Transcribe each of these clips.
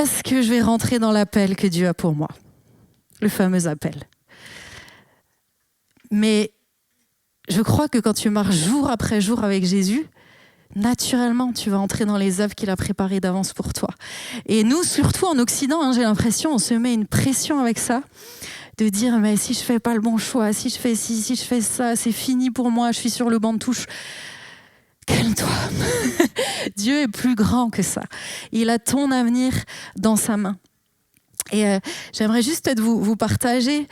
Est-ce que je vais rentrer dans l'appel que Dieu a pour moi? Le fameux appel. Mais je crois que quand tu marches jour après jour avec Jésus, naturellement, tu vas entrer dans les œuvres qu'il a préparées d'avance pour toi. Et nous, surtout en Occident, j'ai l'impression, on se met une pression avec ça, de dire, mais si je fais pas le bon choix, si je fais ci, si je fais ça, c'est fini pour moi, je suis sur le banc de touche. Calme-toi. Dieu est plus grand que ça. Il a ton avenir dans sa main. Et j'aimerais juste peut-être vous partager...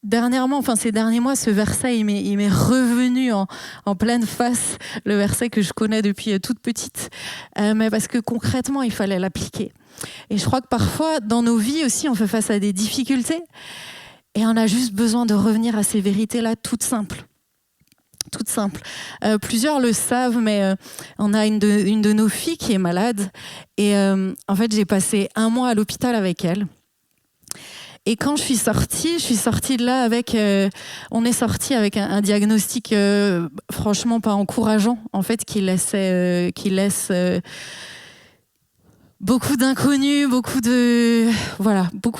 dernièrement, ces derniers mois, ce verset, il m'est revenu en pleine face, le verset que je connais depuis toute petite, mais parce que concrètement, il fallait l'appliquer. Et je crois que parfois, dans nos vies aussi, on fait face à des difficultés et on a juste besoin de revenir à ces vérités-là toutes simples. Toutes simples. Plusieurs le savent, mais on a une de nos filles qui est malade et en fait, j'ai passé 1 mois à l'hôpital avec elle. Et quand je suis sortie de là avec, on est sorti avec un diagnostic franchement pas encourageant, en fait, qui laisse beaucoup d'inconnus, beaucoup de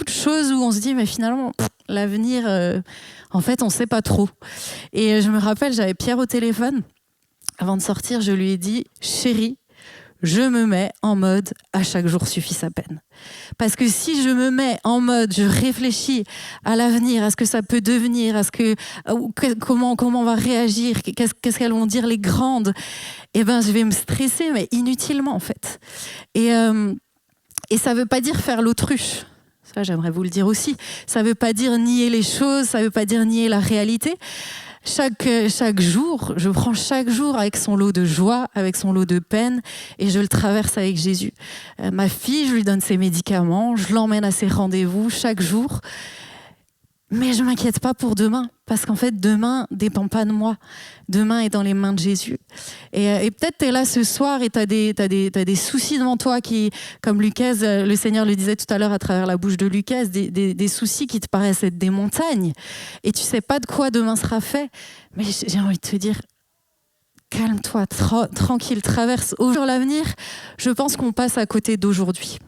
choses où on se dit mais finalement l'avenir, en fait, on sait pas trop. Et je me rappelle, j'avais Pierre au téléphone. Avant de sortir, je lui ai dit chérie, je me mets en mode à chaque jour suffit sa peine. Parce que si je me mets en mode, je réfléchis à l'avenir, à ce que ça peut devenir, comment on va réagir, qu'est-ce qu'elles vont dire les grandes, je vais me stresser, mais inutilement en fait. Et ça veut pas dire faire l'autruche. Ça, j'aimerais vous le dire aussi. Ça veut pas dire nier les choses, ça veut pas dire nier la réalité. Chaque jour, je prends chaque jour avec son lot de joie, avec son lot de peine, et je le traverse avec Jésus. Ma fille, je lui donne ses médicaments, je l'emmène à ses rendez-vous chaque jour, mais je m'inquiète pas pour demain, parce qu'en fait, demain dépend pas de moi. Demain est dans les mains de Jésus. Et peut-être tu es là ce soir et tu as des soucis devant toi qui, comme Lucas, le Seigneur le disait tout à l'heure à travers la bouche de Lucas, des soucis qui te paraissent être des montagnes. Et tu sais pas de quoi demain sera fait. Mais j'ai envie de te dire, calme-toi, tranquille, traverse. Au jour l'avenir, je pense qu'on passe à côté d'aujourd'hui.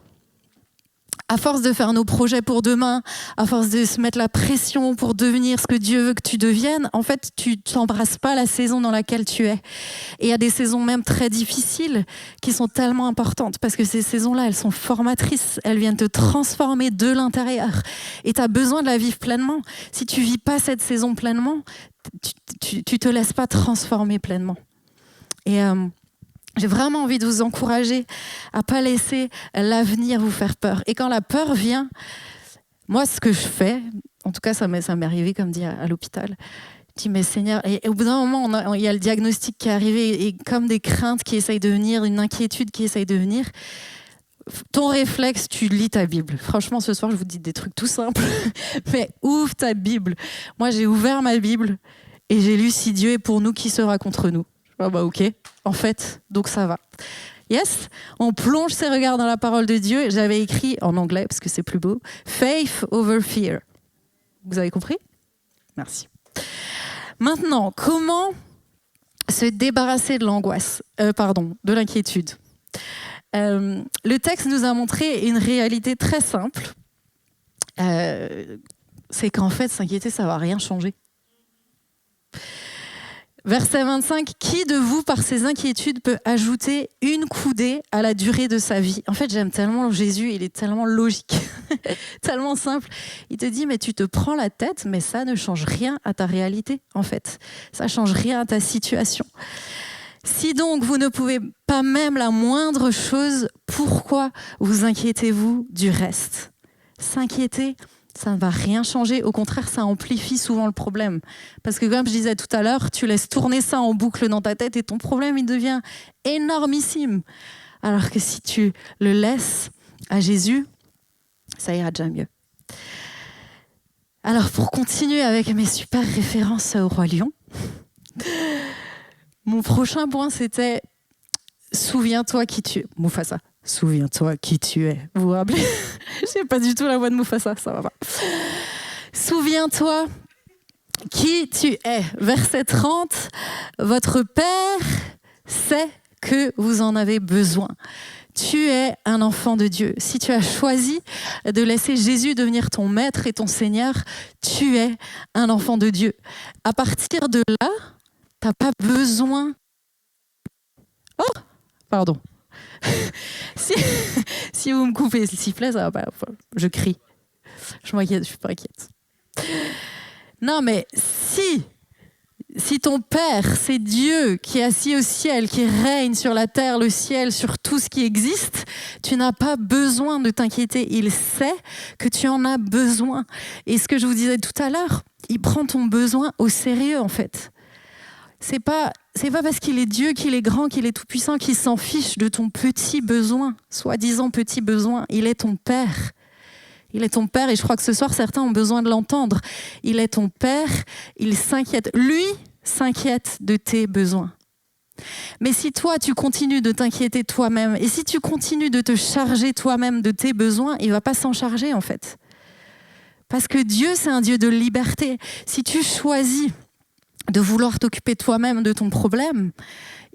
À force de faire nos projets pour demain, à force de se mettre la pression pour devenir ce que Dieu veut que tu deviennes, en fait, tu t'embrasses pas la saison dans laquelle tu es. Et il y a des saisons même très difficiles qui sont tellement importantes parce que ces saisons-là, elles sont formatrices. Elles viennent te transformer de l'intérieur. Et tu as besoin de la vivre pleinement. Si tu vis pas cette saison pleinement, tu te laisses pas transformer pleinement. Et j'ai vraiment envie de vous encourager à pas laisser l'avenir vous faire peur. Et quand la peur vient, moi, ce que je fais, en tout cas, ça m'est arrivé, comme dit, à l'hôpital. Je dis, mais Seigneur, et au bout d'un moment, il y a le diagnostic qui est arrivé, et comme des craintes qui essayent de venir, une inquiétude qui essaye de venir, ton réflexe, tu lis ta Bible. Franchement, ce soir, je vous dis des trucs tout simples, mais ouvre ta Bible. Moi, j'ai ouvert ma Bible et j'ai lu « Si Dieu est pour nous, qui sera contre nous ?» Ok, en fait, donc ça va. Yes, on plonge ses regards dans la parole de Dieu. J'avais écrit en anglais, parce que c'est plus beau, « Faith over fear ». Vous avez compris? Merci. Maintenant, comment se débarrasser de l'angoisse, de l'inquiétude? Le texte nous a montré une réalité très simple. C'est qu'en fait, s'inquiéter, ça ne va rien changer. Verset 25, qui de vous, par ses inquiétudes, peut ajouter une coudée à la durée de sa vie? En fait, j'aime tellement Jésus, il est tellement logique, tellement simple. Il te dit, mais tu te prends la tête, mais ça ne change rien à ta réalité, en fait. Ça ne change rien à ta situation. Si donc vous ne pouvez pas même la moindre chose, pourquoi vous inquiétez-vous du reste? S'inquiéter, ça ne va rien changer. Au contraire, ça amplifie souvent le problème. Parce que comme je disais tout à l'heure, tu laisses tourner ça en boucle dans ta tête et ton problème, il devient énormissime. Alors que si tu le laisses à Jésus, ça ira déjà mieux. Alors, pour continuer avec mes super références au Roi Lion, mon prochain point, c'était « Souviens-toi qui tu es ». Mufasa. Souviens-toi qui tu es. Vous vous rappelez? J'ai pas du tout la voix de Mufasa, ça va pas. Souviens-toi qui tu es. Verset 30. Votre Père sait que vous en avez besoin. tu es un enfant de Dieu. Si tu as choisi de laisser Jésus devenir ton maître et ton Seigneur, tu es un enfant de Dieu. À partir de là, tu n'as pas besoin... Oh, pardon. si vous me coupez le sifflet, ça va pas. Je crie. Je m'inquiète, je suis pas inquiète. Non, mais si ton Père, c'est Dieu qui est assis au ciel, qui règne sur la terre, le ciel, sur tout ce qui existe, tu n'as pas besoin de t'inquiéter. Il sait que tu en as besoin. Et ce que je vous disais tout à l'heure, il prend ton besoin au sérieux, en fait. C'est pas parce qu'il est Dieu, qu'il est grand, qu'il est tout-puissant, qu'il s'en fiche de ton petit besoin, soi-disant petit besoin. Il est ton Père. Il est ton Père, et je crois que ce soir, certains ont besoin de l'entendre. Il est ton Père, il s'inquiète. Lui s'inquiète de tes besoins. Mais si toi, tu continues de t'inquiéter toi-même, et si tu continues de te charger toi-même de tes besoins, il ne va pas s'en charger, en fait. Parce que Dieu, c'est un Dieu de liberté. Si tu choisis de vouloir t'occuper toi-même de ton problème,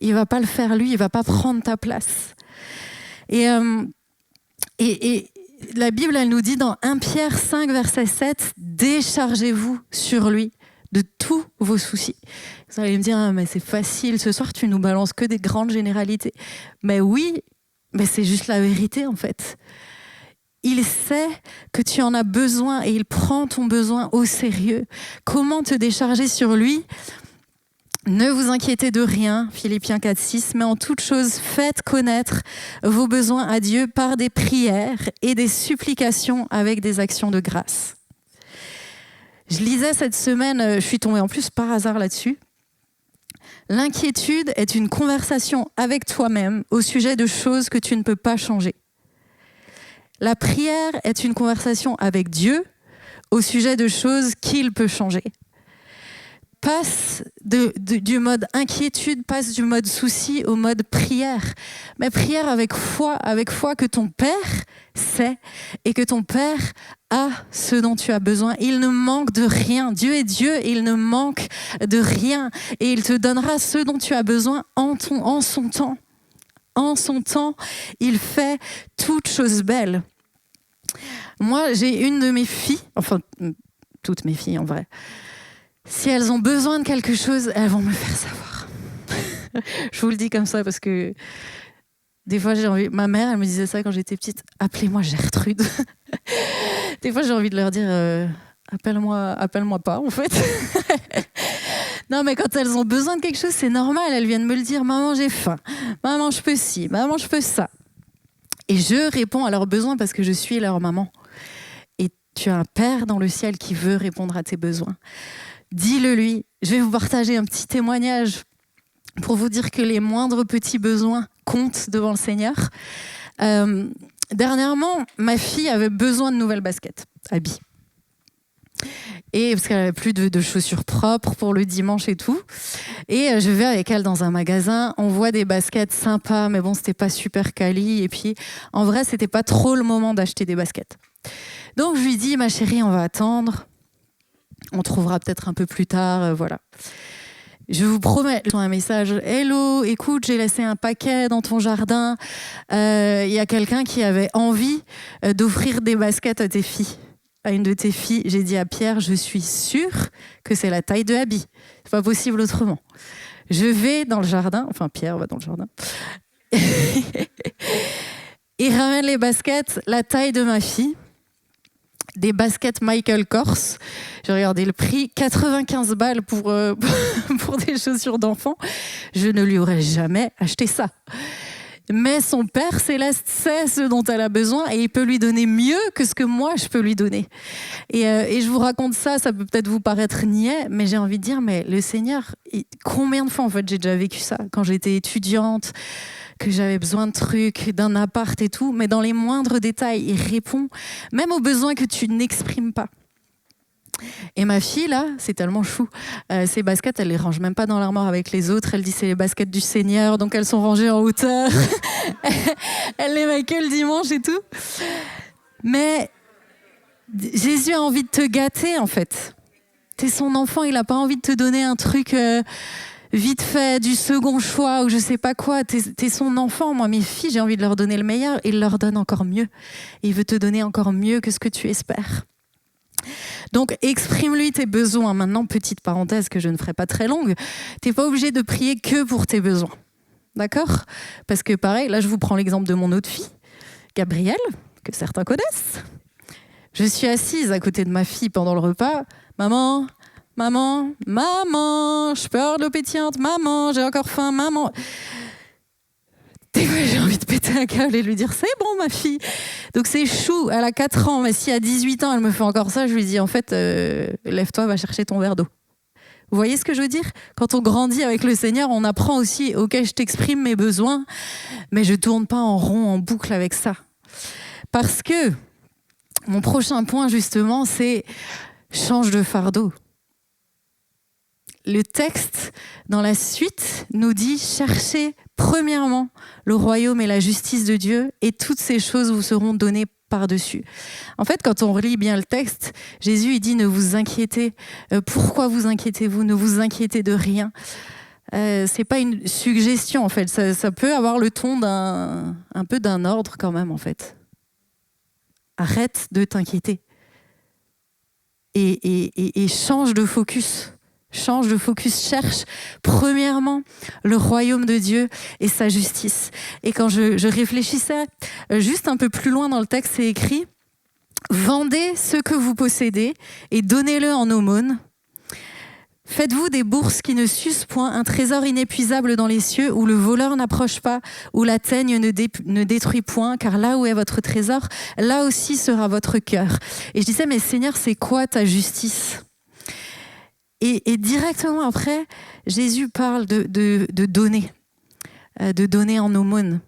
il ne va pas le faire lui, il ne va pas prendre ta place. Et la Bible, elle nous dit dans 1 Pierre 5, verset 7, « Déchargez-vous sur lui de tous vos soucis. » Vous allez me dire, ah, mais c'est facile, ce soir tu nous balances que des grandes généralités. Mais oui, mais c'est juste la vérité en fait. Il sait que tu en as besoin et il prend ton besoin au sérieux. Comment te décharger sur lui ? Ne vous inquiétez de rien, Philippiens 4, 6, mais en toute chose, faites connaître vos besoins à Dieu par des prières et des supplications avec des actions de grâce. Je lisais cette semaine, je suis tombée en plus par hasard là-dessus. L'inquiétude est une conversation avec toi-même au sujet de choses que tu ne peux pas changer. La prière est une conversation avec Dieu au sujet de choses qu'il peut changer. Passe du mode inquiétude, passe du mode souci au mode prière. Mais prière avec foi que ton Père sait et que ton Père a ce dont tu as besoin. Il ne manque de rien. Dieu est Dieu et il ne manque de rien. Et il te donnera ce dont tu as besoin en son temps. En son temps, il fait toutes choses belles. Moi, j'ai une de mes filles, enfin, toutes mes filles en vrai, si elles ont besoin de quelque chose, elles vont me faire savoir. Je vous le dis comme ça parce que des fois, j'ai envie... Ma mère, elle me disait ça quand j'étais petite, appelez-moi Gertrude. Des fois, j'ai envie de leur dire, appelle-moi pas, en fait. Non, mais quand elles ont besoin de quelque chose, c'est normal. Elles viennent me le dire, maman, j'ai faim. Maman, je peux ci. Maman, je peux ça. Et je réponds à leurs besoins parce que je suis leur maman. Et tu as un Père dans le ciel qui veut répondre à tes besoins. Dis-le lui. Je vais vous partager un petit témoignage pour vous dire que les moindres petits besoins comptent devant le Seigneur. Dernièrement, ma fille avait besoin de nouvelles baskets, habits. Et parce qu'elle n'avait plus de chaussures propres pour le dimanche et tout. Et je vais avec elle dans un magasin, on voit des baskets sympas, mais bon, c'était pas super quali. Et puis, en vrai, c'était pas trop le moment d'acheter des baskets. Donc, je lui dis, ma chérie, on va attendre. On trouvera peut-être un peu plus tard, voilà. Je vous promets, un message. Hello, écoute, j'ai laissé un paquet dans ton jardin. Il y a quelqu'un qui avait envie d'offrir des baskets à tes filles. À une de tes filles, j'ai dit à Pierre, je suis sûre que c'est la taille de Abby. C'est pas possible autrement. Je vais dans le jardin, enfin Pierre va dans le jardin. Il ramène les baskets, la taille de ma fille. Des baskets Michael Kors. J'ai regardé le prix, 95 balles pour des chaussures d'enfant. Je ne lui aurais jamais acheté ça. Mais son Père Céleste sait ce dont elle a besoin et il peut lui donner mieux que ce que moi je peux lui donner. Et je vous raconte ça, ça peut peut-être vous paraître niais, mais j'ai envie de dire, mais le Seigneur, combien de fois en fait j'ai déjà vécu ça quand j'étais étudiante, que j'avais besoin de trucs, d'un appart et tout, mais dans les moindres détails, il répond, même aux besoins que tu n'exprimes pas. Et ma fille, là, c'est tellement chou. Ses baskets, elle les range même pas dans l'armoire avec les autres. Elle dit c'est les baskets du Seigneur, donc elles sont rangées en hauteur. Elle les met que le dimanche et tout. Mais Jésus a envie de te gâter, en fait. T'es son enfant, il a pas envie de te donner un truc vite fait, du second choix ou je sais pas quoi. T'es son enfant. Moi, mes filles, j'ai envie de leur donner le meilleur. Il leur donne encore mieux. Et il veut te donner encore mieux que ce que tu espères. Donc, exprime-lui tes besoins. Maintenant, petite parenthèse que je ne ferai pas très longue. T'es pas obligé de prier que pour tes besoins. D'accord ? Parce que pareil, là, je vous prends l'exemple de mon autre fille, Gabrielle, que certains connaissent. Je suis assise à côté de ma fille pendant le repas. Maman, je peux avoir de l'eau pétillante. Maman, j'ai encore faim. Maman. Des fois, j'ai envie de péter un câble et lui dire c'est bon, ma fille. Donc c'est chou. Elle a 4 ans, mais si à 18 ans, elle me fait encore ça, je lui dis en fait, lève-toi, va chercher ton verre d'eau. Vous voyez ce que je veux dire ? Quand on grandit avec le Seigneur, on apprend aussi, ok, je t'exprime mes besoins, mais je tourne pas en rond, en boucle avec ça. Parce que mon prochain point, justement, c'est change de fardeau. Le texte, dans la suite, nous dit cherchez premièrement le royaume et la justice de Dieu, et toutes ces choses vous seront données par-dessus. En fait, quand on relit bien le texte, Jésus il dit ne vous inquiétez. Pourquoi vous inquiétez-vous ? Ne vous inquiétez de rien. C'est pas une suggestion en fait. Ça peut avoir le ton un peu d'un ordre quand même en fait. Arrête de t'inquiéter et change de focus. Change de focus, cherche premièrement le royaume de Dieu et sa justice. Et quand je réfléchissais, juste un peu plus loin dans le texte, c'est écrit « Vendez ce que vous possédez et donnez-le en aumône. Faites-vous des bourses qui ne s'usent point, un trésor inépuisable dans les cieux, où le voleur n'approche pas, où la teigne ne détruit point, car là où est votre trésor, là aussi sera votre cœur. » Et je disais « Mais Seigneur, c'est quoi ta justice ?» Et directement après, Jésus parle de donner en aumône.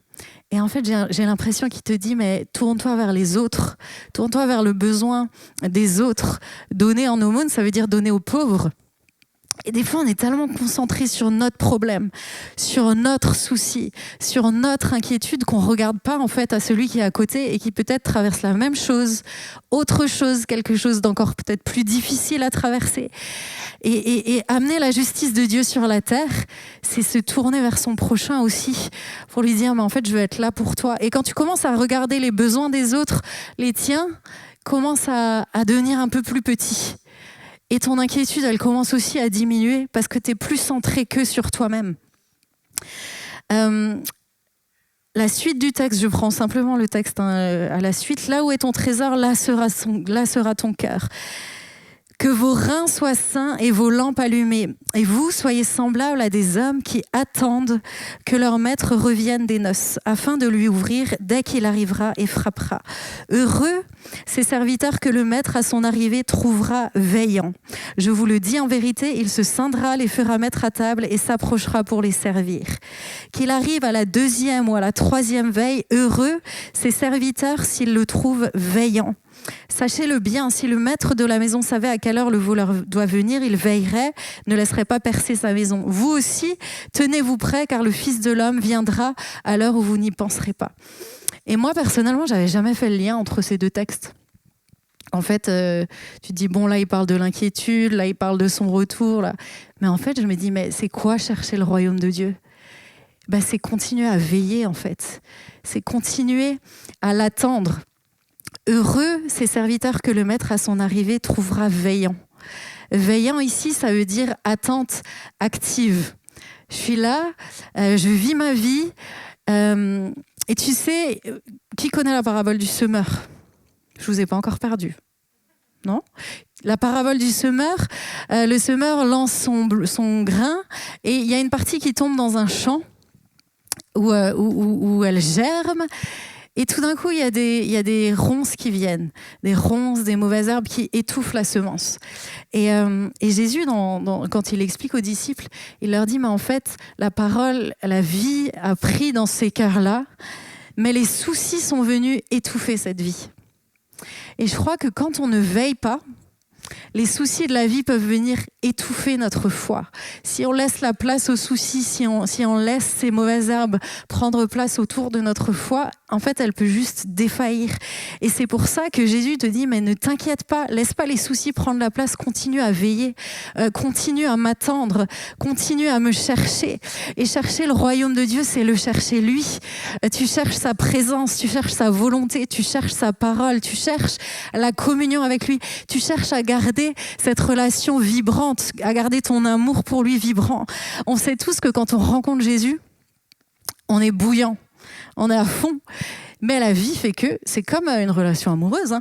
Et en fait, j'ai l'impression qu'il te dit, mais tourne-toi vers les autres, tourne-toi vers le besoin des autres. Donner en aumône, ça veut dire donner aux pauvres. Et des fois, on est tellement concentré sur notre problème, sur notre souci, sur notre inquiétude qu'on ne regarde pas en fait à celui qui est à côté et qui peut-être traverse la même chose, autre chose, quelque chose d'encore peut-être plus difficile à traverser. Et amener la justice de Dieu sur la terre, c'est se tourner vers son prochain aussi pour lui dire, mais en fait, je veux être là pour toi. Et quand tu commences à regarder les besoins des autres, les tiens commencent à devenir un peu plus petits. Et ton inquiétude, elle commence aussi à diminuer parce que tu es plus centré que sur toi-même. La suite du texte, je prends simplement le texte à la suite. Là où est ton trésor, là sera ton cœur. Que vos reins soient sains et vos lampes allumées. Et vous, soyez semblables à des hommes qui attendent que leur maître revienne des noces, afin de lui ouvrir dès qu'il arrivera et frappera. Heureux ces serviteurs que le maître à son arrivée trouvera veillant. Je vous le dis en vérité, il se scindra, les fera mettre à table et s'approchera pour les servir. Qu'il arrive à la 2e ou à la 3e veille, heureux ces serviteurs s'ils le trouvent veillant. Sachez-le bien, si le maître de la maison savait à quelle heure le voleur doit venir, il veillerait, ne laisserait pas percer sa maison. Vous aussi, tenez-vous prêts, car le Fils de l'homme viendra à l'heure où vous n'y penserez pas. Et moi, personnellement, j'avais jamais fait le lien entre ces deux textes. En fait, tu te dis, bon, là, il parle de l'inquiétude, là, il parle de son retour. Là. Mais en fait, je me dis, mais c'est quoi chercher le royaume de Dieu ? Ben, c'est continuer à veiller, en fait. C'est continuer à l'attendre. Heureux ces serviteurs que le maître à son arrivée trouvera veillant. Veillant ici, ça veut dire attente active. Je suis là, je vis ma vie. Et tu sais, qui connaît la parabole du semeur ? Je vous ai pas encore perdu. Non ? La parabole du semeur, le semeur lance son grain et il y a une partie qui tombe dans un champ où elle germe. Et tout d'un coup, il y a des ronces qui viennent, des ronces, des mauvaises herbes qui étouffent la semence. Et Jésus, quand il explique aux disciples, il leur dit, mais en fait, la parole, la vie a pris dans ces cœurs-là, mais les soucis sont venus étouffer cette vie. Et je crois que quand on ne veille pas, Les soucis de la vie peuvent venir étouffer notre foi. Si on laisse la place aux soucis, si on laisse ces mauvaises herbes prendre place autour de notre foi, en fait, elle peut juste défaillir. Et c'est pour ça que Jésus te dit, mais ne t'inquiète pas, laisse pas les soucis prendre la place, continue à veiller, continue à m'attendre, continue à me chercher. Et chercher le royaume de Dieu, c'est le chercher lui. Tu cherches sa présence, tu cherches sa volonté, tu cherches sa parole, tu cherches la communion avec lui, tu cherches à garder cette relation vibrante, à garder ton amour pour lui vibrant. On sait tous que quand on rencontre Jésus, on est bouillant, on est à fond. Mais la vie fait que c'est comme une relation amoureuse.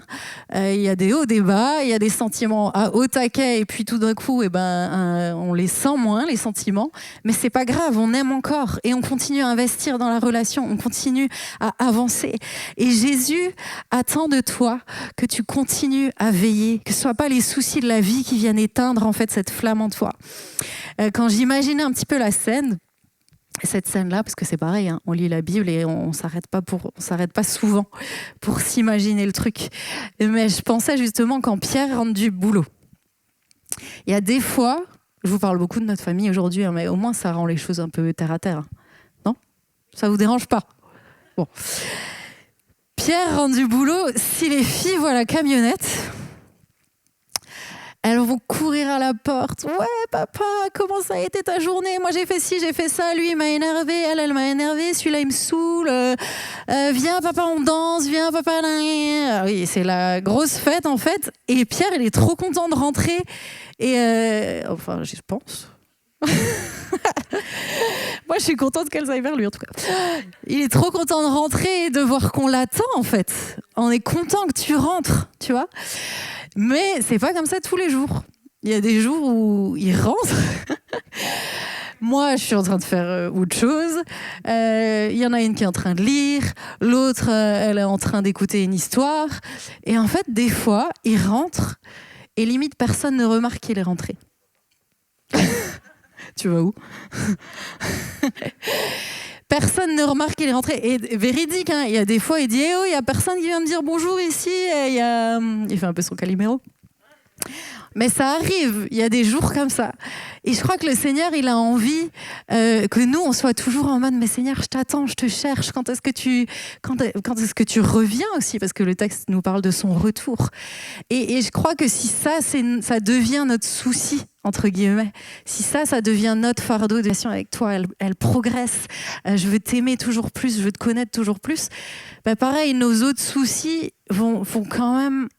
Il y a des hauts, des bas, il y a des sentiments à haut taquet et puis tout d'un coup, on les sent moins, les sentiments. Mais c'est pas grave, on aime encore et on continue à investir dans la relation, on continue à avancer. Et Jésus attend de toi que tu continues à veiller, que ce soit pas les soucis de la vie qui viennent éteindre en fait cette flamme en toi. Quand j'imaginais un petit peu la scène, cette scène-là, parce que c'est pareil, on lit la Bible et on s'arrête pas souvent pour s'imaginer le truc. Mais je pensais justement quand Pierre rentre du boulot. Il y a des fois, je vous parle beaucoup de notre famille aujourd'hui, mais au moins ça rend les choses un peu terre à terre. Non ? Ça vous dérange pas ? Bon. Pierre rentre du boulot, si les filles voient la camionnette, elles vont courir à la porte. Ouais, papa, comment ça a été ta journée ? Moi, j'ai fait ci, j'ai fait ça. Lui, il m'a énervé. Elle m'a énervé. Celui-là, il me saoule. Viens, papa, on danse. Viens, papa. Ah oui, c'est la grosse fête, en fait. Et Pierre, il est trop content de rentrer. Et enfin, je pense. Moi, je suis contente qu'elles aillent vers lui, en tout cas. Il est trop content de rentrer et de voir qu'on l'attend, en fait. On est content que tu rentres, tu vois. Mais c'est pas comme ça tous les jours. Il y a des jours où il rentre. Moi, je suis en train de faire autre chose. Il y en a une qui est en train de lire. L'autre, elle est en train d'écouter une histoire. Et en fait, des fois, il rentre et limite, personne ne remarque qu'il est rentré. Tu vas où ? Personne ne remarque qu'il est rentré. Et véridique, il y a des fois, il dit il y a personne qui vient me dire bonjour ici. Il fait un peu son Calimero. Mais ça arrive, il y a des jours comme ça. Et je crois que le Seigneur, il a envie que nous, on soit toujours en mode, mais Seigneur, je t'attends, je te cherche. Quand est-ce que tu reviens aussi ? Parce que le texte nous parle de son retour. Et je crois que si ça devient notre souci, entre guillemets, si ça devient notre fardeau de relation avec toi, elle progresse. Je veux t'aimer toujours plus, je veux te connaître toujours plus. Pareil, nos autres soucis vont quand même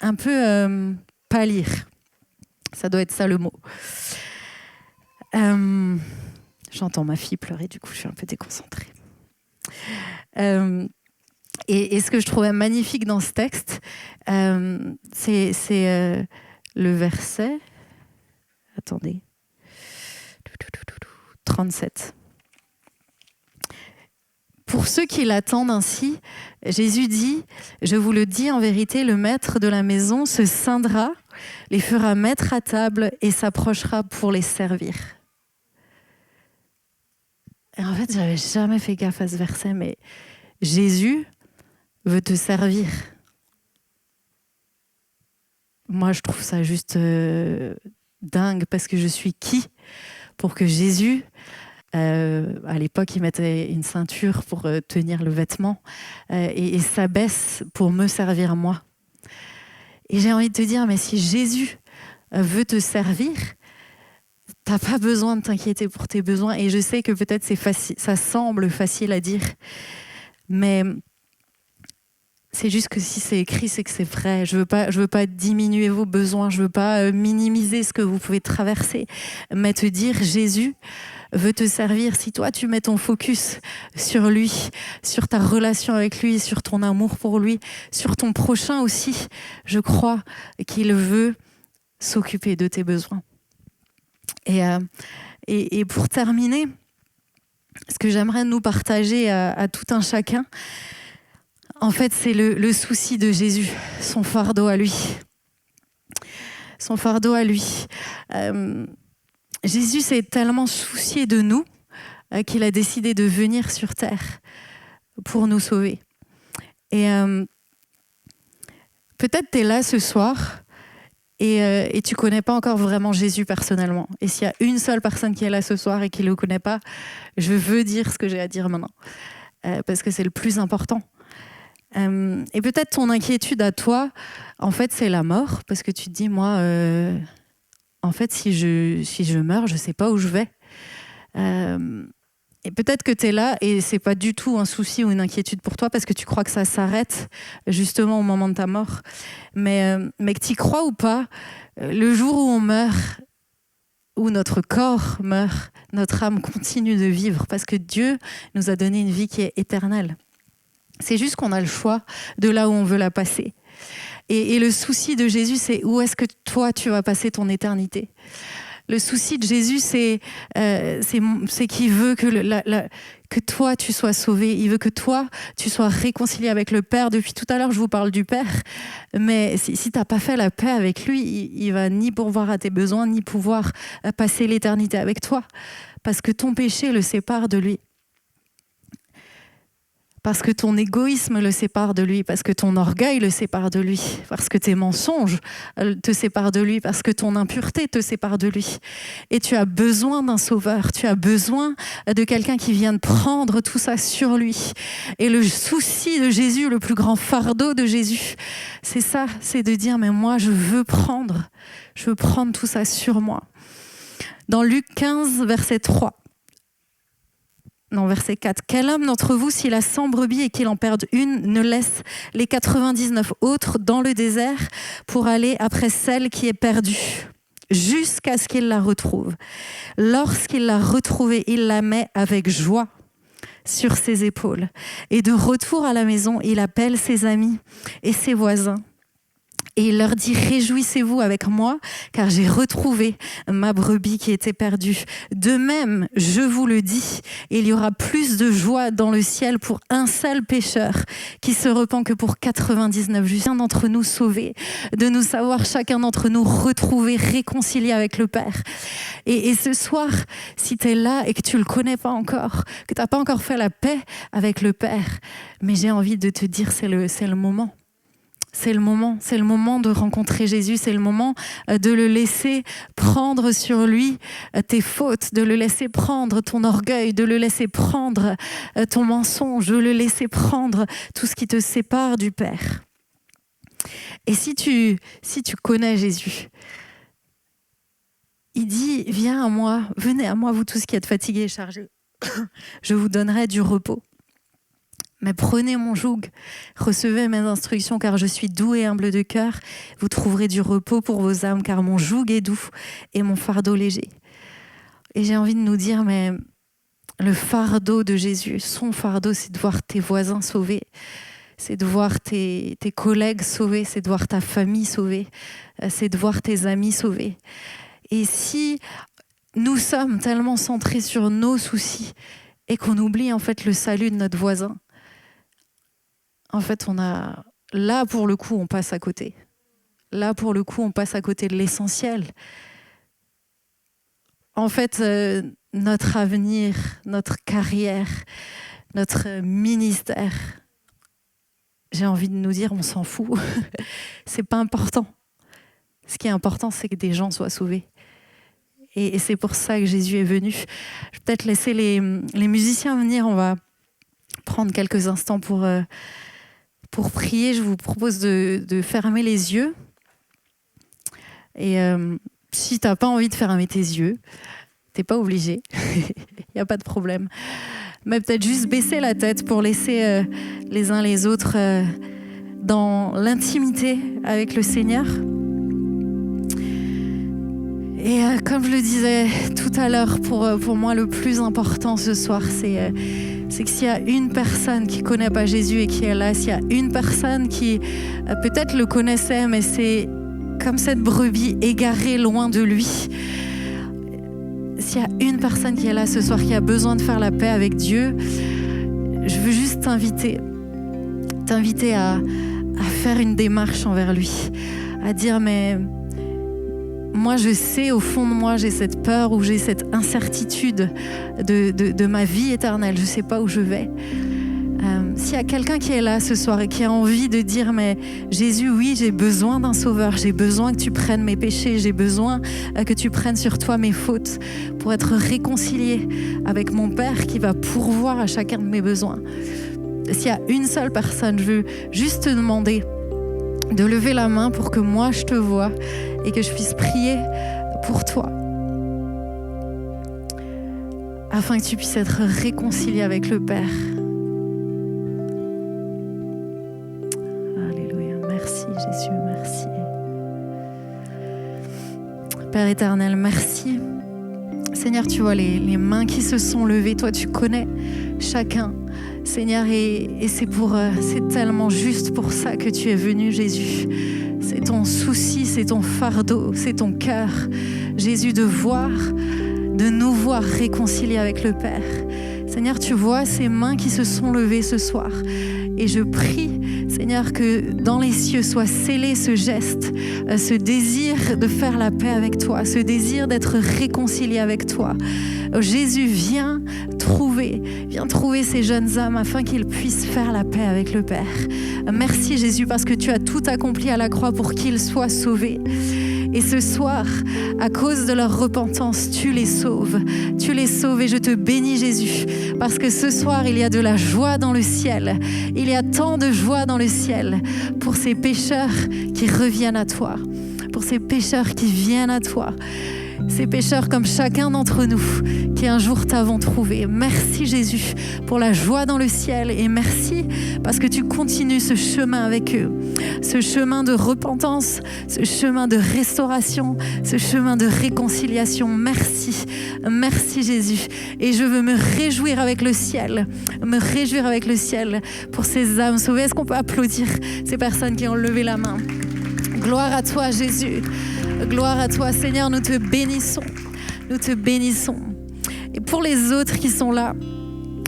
un peu pâlir. Ça doit être ça le mot. J'entends ma fille pleurer, du coup je suis un peu déconcentrée. Et ce que je trouvais magnifique dans ce texte, c'est le verset... Attendez. 37. Pour ceux qui l'attendent ainsi, Jésus dit, je vous le dis en vérité, le maître de la maison se scindra, les fera mettre à table et s'approchera pour les servir. Et en fait, j'avais jamais fait gaffe à ce verset, mais Jésus veut te servir. Moi, je trouve ça juste dingue, parce que je suis qui pour que Jésus... à l'époque, il mettait une ceinture pour tenir le vêtement et s'abaisse pour me servir moi. Et j'ai envie de te dire, mais si Jésus veut te servir, t'as pas besoin de t'inquiéter pour tes besoins. Et je sais que peut-être c'est facile, ça semble facile à dire, mais c'est juste que si c'est écrit, c'est que c'est vrai. Je veux pas diminuer vos besoins, je veux pas minimiser ce que vous pouvez traverser, mais te dire Jésus veut te servir. Si toi tu mets ton focus sur lui, sur ta relation avec lui, sur ton amour pour lui, sur ton prochain aussi, je crois qu'il veut s'occuper de tes besoins. Et pour terminer, ce que j'aimerais nous partager à tout un chacun, en fait, c'est le souci de Jésus, son fardeau à lui. Son fardeau à lui. Jésus s'est tellement soucié de nous qu'il a décidé de venir sur terre pour nous sauver. Et peut-être tu es là ce soir et tu connais pas encore vraiment Jésus personnellement. Et s'il y a une seule personne qui est là ce soir et qui le connaît pas, je veux dire ce que j'ai à dire maintenant, parce que c'est le plus important. Et peut-être ton inquiétude à toi, en fait, c'est la mort, parce que tu te dis, moi, en fait, si je meurs, je sais pas où je vais. Et peut-être que tu es là et c'est pas du tout un souci ou une inquiétude pour toi parce que tu crois que ça s'arrête justement au moment de ta mort. Mais que tu y crois ou pas, le jour où on meurt, où notre corps meurt, notre âme continue de vivre parce que Dieu nous a donné une vie qui est éternelle. C'est juste qu'on a le choix de là où on veut la passer. Et le souci de Jésus, c'est où est-ce que toi, tu vas passer ton éternité ? Le souci de Jésus, c'est qu'il veut que toi, tu sois sauvé. Il veut que toi, tu sois réconcilié avec le Père. Depuis tout à l'heure, je vous parle du Père. Mais si tu n'as pas fait la paix avec lui, il va ni pourvoir à tes besoins, ni pouvoir passer l'éternité avec toi. Parce que ton péché le sépare de lui. Parce que ton égoïsme le sépare de lui, parce que ton orgueil le sépare de lui, parce que tes mensonges te séparent de lui, parce que ton impureté te sépare de lui. Et tu as besoin d'un sauveur, tu as besoin de quelqu'un qui vienne prendre tout ça sur lui. Et le souci de Jésus, le plus grand fardeau de Jésus, c'est ça, c'est de dire, mais moi je veux prendre tout ça sur moi. Dans Luc 15, verset 3. Non, verset 4. Quel homme d'entre vous, s'il a 100 brebis et qu'il en perde une, ne laisse les 99 autres dans le désert pour aller après celle qui est perdue, jusqu'à ce qu'il la retrouve. Lorsqu'il l'a retrouvée, il la met avec joie sur ses épaules. Et de retour à la maison, il appelle ses amis et ses voisins. Et il leur dit, réjouissez-vous avec moi, car j'ai retrouvé ma brebis qui était perdue. De même, je vous le dis, il y aura plus de joie dans le ciel pour un seul pécheur qui se repent que pour 99 justes. Chacun d'entre nous sauvés, de nous savoir chacun d'entre nous retrouvés, réconciliés avec le Père. Et ce soir, si tu es là et que tu ne le connais pas encore, que tu n'as pas encore fait la paix avec le Père, mais j'ai envie de te dire, c'est le moment. C'est le moment de rencontrer Jésus, c'est le moment de le laisser prendre sur lui tes fautes, de le laisser prendre ton orgueil, de le laisser prendre ton mensonge, de le laisser prendre tout ce qui te sépare du Père. Et si tu connais Jésus, il dit, viens à moi, venez à moi, vous tous qui êtes fatigués et chargés, je vous donnerai du repos. Mais prenez mon joug, recevez mes instructions, car je suis doux et humble de cœur. Vous trouverez du repos pour vos âmes, car mon joug est doux et mon fardeau léger. Et j'ai envie de nous dire, mais le fardeau de Jésus, son fardeau, c'est de voir tes voisins sauvés, c'est de voir tes collègues sauvés, c'est de voir ta famille sauvée, c'est de voir tes amis sauvés. Et si nous sommes tellement centrés sur nos soucis et qu'on oublie en fait le salut de notre voisin, en fait, là, pour le coup, on passe à côté. Là, pour le coup, on passe à côté de l'essentiel. En fait, notre avenir, notre carrière, notre ministère, j'ai envie de nous dire, on s'en fout. C'est pas important. Ce qui est important, c'est que des gens soient sauvés. Et c'est pour ça que Jésus est venu. Je vais peut-être laisser les musiciens venir. On va prendre quelques instants pour prier. Je vous propose de fermer les yeux. Et si tu n'as pas envie de fermer tes yeux, tu n'es pas obligé. Il n'y a pas de problème. Mais peut-être juste baisser la tête pour laisser les uns les autres dans l'intimité avec le Seigneur. Et comme je le disais tout à l'heure, pour moi, le plus important ce soir, c'est que s'il y a une personne qui ne connaît pas Jésus et qui est là, s'il y a une personne qui peut-être le connaissait, mais c'est comme cette brebis égarée loin de lui. S'il y a une personne qui est là ce soir, qui a besoin de faire la paix avec Dieu, je veux juste t'inviter à faire une démarche envers lui, à dire mais moi je sais au fond de moi, j'ai cette peur ou j'ai cette incertitude de ma vie éternelle, je ne sais pas où je vais. s'il y a quelqu'un qui est là ce soir et qui a envie de dire, mais Jésus, oui, j'ai besoin d'un sauveur, j'ai besoin que tu prennes mes péchés, j'ai besoin que tu prennes sur toi mes fautes pour être réconcilié avec mon Père qui va pourvoir à chacun de mes besoins. S'il y a une seule personne, je veux juste te demander de lever la main pour que moi je te voie et que je puisse prier pour toi, afin que tu puisses être réconcilié avec le Père. Alléluia. Merci Jésus, merci. Père éternel, merci. Seigneur, tu vois les mains qui se sont levées. Toi, tu connais chacun. Seigneur, et c'est tellement juste pour ça que tu es venu, Jésus. C'est ton souci, c'est ton fardeau, c'est ton cœur, Jésus, de nous voir réconciliés avec le Père. Seigneur, tu vois ces mains qui se sont levées ce soir. Et je prie, Seigneur, que dans les cieux soit scellé ce geste, ce désir de faire la paix avec toi, ce désir d'être réconcilié avec toi. Jésus, viens trouver ces jeunes hommes afin qu'ils puissent faire la paix avec le Père. Merci Jésus, parce que tu as tout accompli à la croix pour qu'ils soient sauvés. Et ce soir, à cause de leur repentance, tu les sauves. Tu les sauves et je te bénis Jésus. Parce que ce soir, il y a de la joie dans le ciel. Il y a tant de joie dans le ciel pour ces pécheurs qui reviennent à toi. Pour ces pécheurs qui viennent à toi. Ces pécheurs comme chacun d'entre nous qui un jour t'avons trouvé. Merci Jésus pour la joie dans le ciel et merci parce que tu continues ce chemin avec eux. Ce chemin de repentance, ce chemin de restauration, ce chemin de réconciliation. Merci, merci Jésus. Et je veux me réjouir avec le ciel pour ces âmes sauvées. Est-ce qu'on peut applaudir ces personnes qui ont levé la main? Gloire à toi Jésus. Gloire à toi, Seigneur, nous te bénissons. Nous te bénissons. Et pour les autres qui sont là,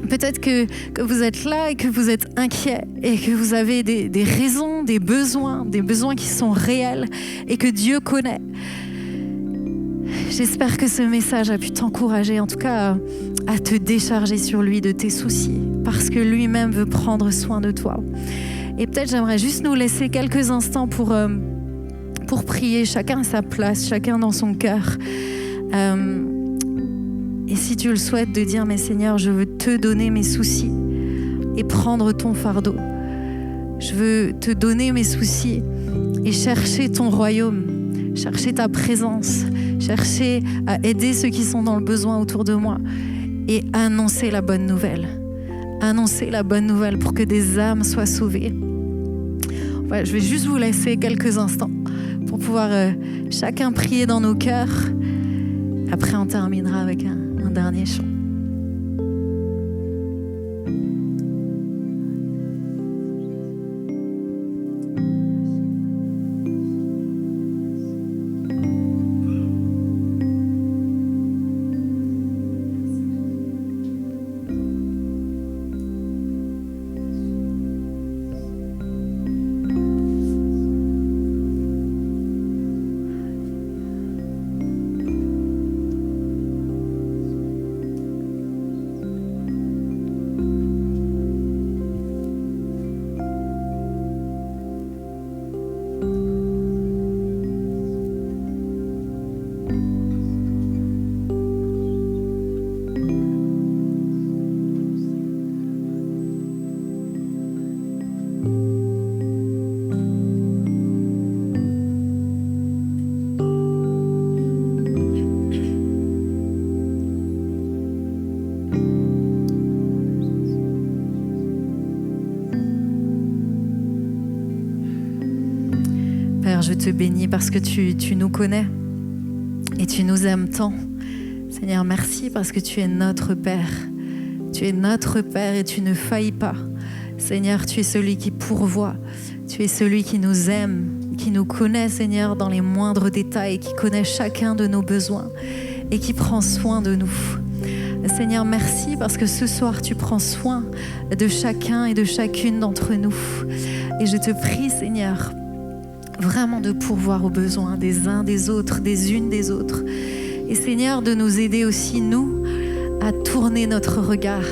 peut-être que vous êtes là et que vous êtes inquiets et que vous avez des raisons, des besoins qui sont réels et que Dieu connaît. J'espère que ce message a pu t'encourager, en tout cas à te décharger sur lui de tes soucis, parce que lui-même veut prendre soin de toi. Et peut-être j'aimerais juste nous laisser quelques instants pour prier, chacun à sa place, chacun dans son cœur. Et si tu le souhaites, de dire, mais Seigneur, je veux te donner mes soucis et prendre ton fardeau. Je veux te donner mes soucis et chercher ton royaume, chercher ta présence, chercher à aider ceux qui sont dans le besoin autour de moi et annoncer la bonne nouvelle. Annoncer la bonne nouvelle pour que des âmes soient sauvées. Voilà, je vais juste vous laisser quelques instants pour pouvoir chacun prier dans nos cœurs. Après, on terminera avec un dernier chant. Je te bénis parce que tu nous connais et tu nous aimes tant. Seigneur, merci parce que tu es notre Père. Tu es notre Père et tu ne faillis pas. Seigneur, tu es celui qui pourvoit. Tu es celui qui nous aime, qui nous connaît, Seigneur, dans les moindres détails, qui connaît chacun de nos besoins et qui prend soin de nous. Seigneur, merci parce que ce soir, tu prends soin de chacun et de chacune d'entre nous. Et je te prie, Seigneur, vraiment de pourvoir aux besoins des uns, des autres, des unes, des autres. Et Seigneur, de nous aider aussi, nous, à tourner notre regard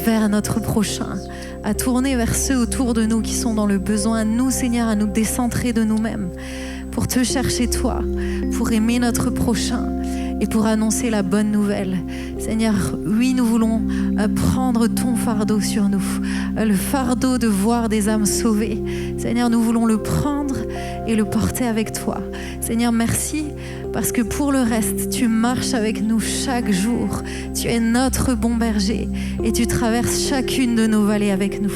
vers notre prochain, à tourner vers ceux autour de nous qui sont dans le besoin. Nous, Seigneur, à nous décentrer de nous-mêmes pour te chercher toi, pour aimer notre prochain et pour annoncer la bonne nouvelle. Seigneur, oui, nous voulons prendre ton fardeau sur nous, le fardeau de voir des âmes sauvées. Seigneur, nous voulons le prendre et le porter avec toi. Seigneur, merci parce que pour le reste, tu marches avec nous chaque jour. Tu es notre bon berger et tu traverses chacune de nos vallées avec nous.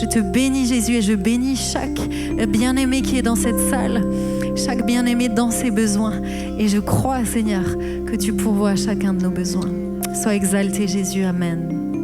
Je te bénis, Jésus, et je bénis chaque bien-aimé qui est dans cette salle, chaque bien-aimé dans ses besoins. Et je crois, Seigneur, que tu pourvois chacun de nos besoins. Sois exalté, Jésus. Amen.